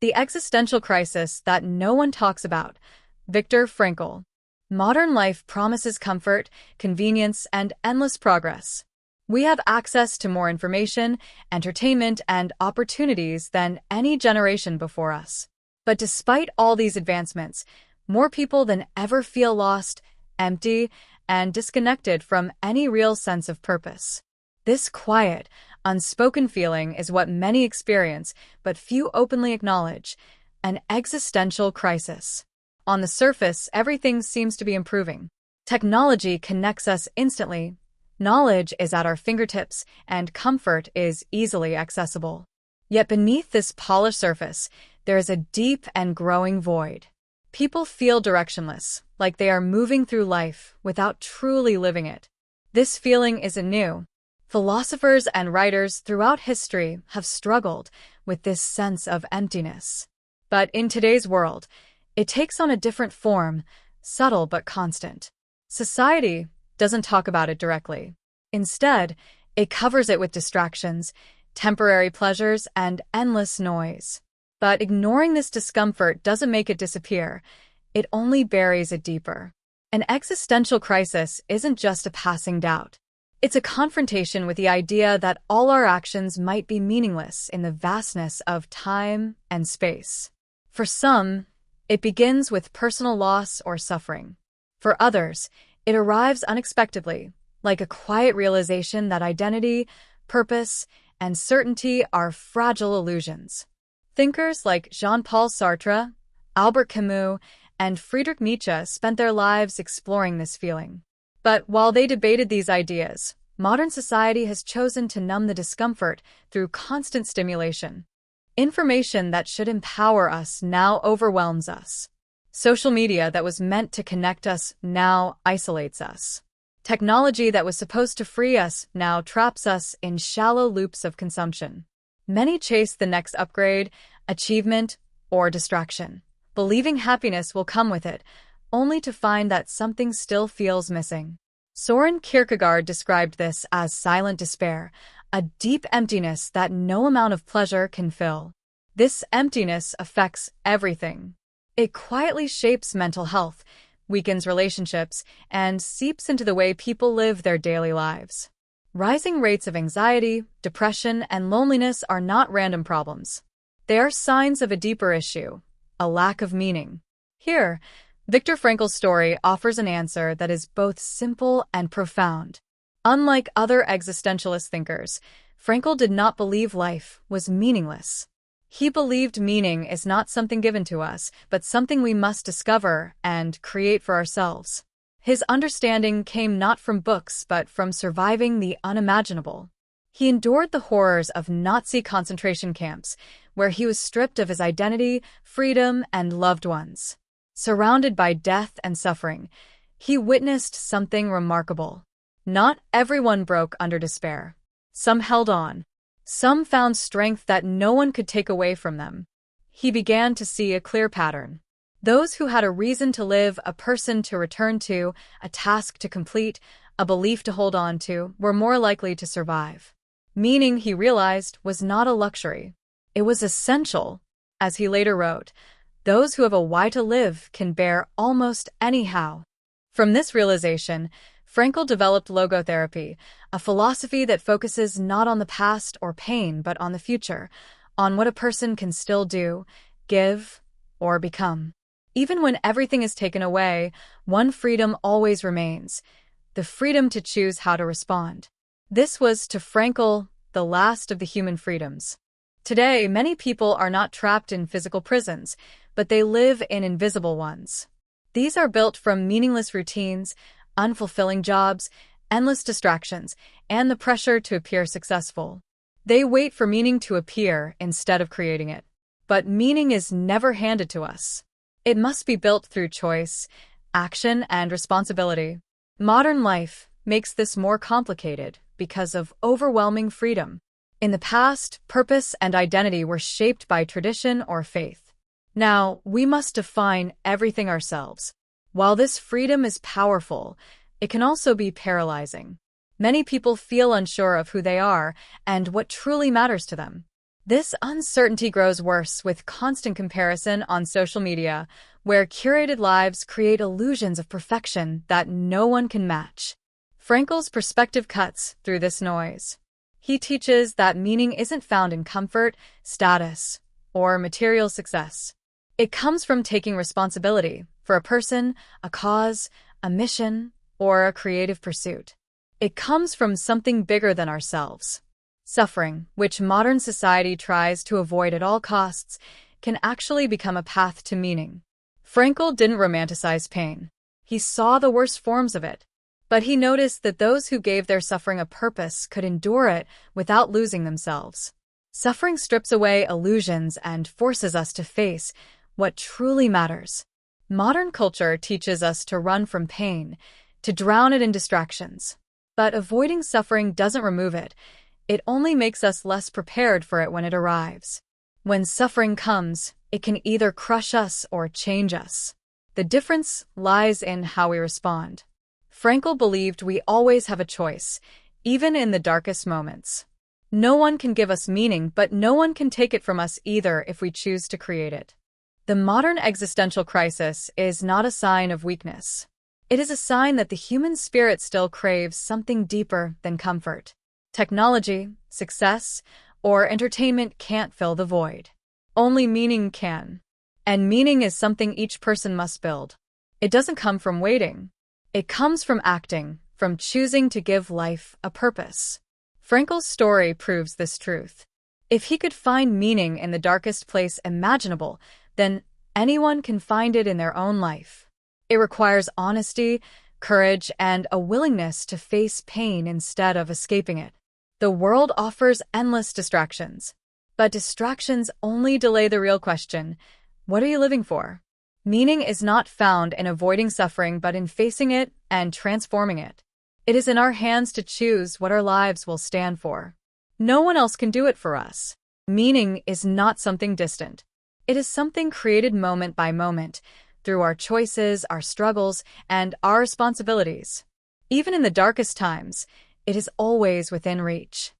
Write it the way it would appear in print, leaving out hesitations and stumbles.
The existential crisis that no one talks about. Viktor Frankl. Modern life promises comfort, convenience, and endless progress. We have access to more information, entertainment, and opportunities than any generation before us. But despite all these advancements, more people than ever feel lost, empty, and disconnected from any real sense of purpose. This quiet, unspoken feeling is what many experience, but few openly acknowledge: an existential crisis. On the surface, everything seems to be improving. Technology connects us instantly, knowledge is at our fingertips, and comfort is easily accessible. Yet beneath this polished surface, there is a deep and growing void. People feel directionless, like they are moving through life without truly living it. This feeling isn't new. Philosophers and writers throughout history have struggled with this sense of emptiness. But in today's world, it takes on a different form, subtle but constant. Society doesn't talk about it directly. Instead, it covers it with distractions, temporary pleasures, and endless noise. But ignoring this discomfort doesn't make it disappear. It only buries it deeper. An existential crisis isn't just a passing doubt. It's a confrontation with the idea that all our actions might be meaningless in the vastness of time and space. For some, it begins with personal loss or suffering. For others, it arrives unexpectedly, like a quiet realization that identity, purpose, and certainty are fragile illusions. Thinkers like Jean-Paul Sartre, Albert Camus, and Friedrich Nietzsche spent their lives exploring this feeling. But while they debated these ideas, modern society has chosen to numb the discomfort through constant stimulation. Information that should empower us now overwhelms us. Social media that was meant to connect us now isolates us. Technology that was supposed to free us now traps us in shallow loops of consumption. Many chase the next upgrade, achievement, or distraction, believing happiness will come with it, only to find that something still feels missing. Soren Kierkegaard described this as silent despair, a deep emptiness that no amount of pleasure can fill. This emptiness affects everything. It quietly shapes mental health, weakens relationships, and seeps into the way people live their daily lives. Rising rates of anxiety, depression, and loneliness are not random problems. They are signs of a deeper issue, a lack of meaning. Here, Viktor Frankl's story offers an answer that is both simple and profound. Unlike other existentialist thinkers, Frankl did not believe life was meaningless. He believed meaning is not something given to us, but something we must discover and create for ourselves. His understanding came not from books, but from surviving the unimaginable. He endured the horrors of Nazi concentration camps, where he was stripped of his identity, freedom, and loved ones. Surrounded by death and suffering, he witnessed something remarkable. Not everyone broke under despair. Some held on. Some found strength that no one could take away from them. He began to see a clear pattern. Those who had a reason to live, a person to return to, a task to complete, a belief to hold on to, were more likely to survive. Meaning, he realized, was not a luxury. It was essential. As he later wrote, those who have a why to live can bear almost anyhow. From this realization, Frankl developed logotherapy, a philosophy that focuses not on the past or pain but on the future, on what a person can still do, give, or become. Even when everything is taken away, one freedom always remains: the freedom to choose how to respond. This was, to Frankl, the last of the human freedoms. Today, many people are not trapped in physical prisons, but they live in invisible ones. These are built from meaningless routines, unfulfilling jobs, endless distractions, and the pressure to appear successful. They wait for meaning to appear instead of creating it. But meaning is never handed to us. It must be built through choice, action, and responsibility. Modern life makes this more complicated because of overwhelming freedom. In the past, purpose and identity were shaped by tradition or faith. Now, we must define everything ourselves. While this freedom is powerful, it can also be paralyzing. Many people feel unsure of who they are and what truly matters to them. This uncertainty grows worse with constant comparison on social media, where curated lives create illusions of perfection that no one can match. Frankl's perspective cuts through this noise. He teaches that meaning isn't found in comfort, status, or material success. It comes from taking responsibility for a person, a cause, a mission, or a creative pursuit. It comes from something bigger than ourselves. Suffering, which modern society tries to avoid at all costs, can actually become a path to meaning. Frankl didn't romanticize pain. He saw the worst forms of it. But he noticed that those who gave their suffering a purpose could endure it without losing themselves. Suffering strips away illusions and forces us to face what truly matters. Modern culture teaches us to run from pain, to drown it in distractions. But avoiding suffering doesn't remove it. It only makes us less prepared for it when it arrives. When suffering comes, it can either crush us or change us. The difference lies in how we respond. Frankl believed we always have a choice, even in the darkest moments. No one can give us meaning, but no one can take it from us either if we choose to create it. The modern existential crisis is not a sign of weakness. It is a sign that the human spirit still craves something deeper than comfort. Technology, success, or entertainment can't fill the void. Only meaning can. And meaning is something each person must build. It doesn't come from waiting. It comes from acting, from choosing to give life a purpose. Frankl's story proves this truth. If he could find meaning in the darkest place imaginable, then anyone can find it in their own life. It requires honesty, courage, and a willingness to face pain instead of escaping it. The world offers endless distractions, but distractions only delay the real question: what are you living for? Meaning is not found in avoiding suffering, but in facing it and transforming it. It is in our hands to choose what our lives will stand for. No one else can do it for us. Meaning is not something distant. It is something created moment by moment, through our choices, our struggles, and our responsibilities. Even in the darkest times, it is always within reach.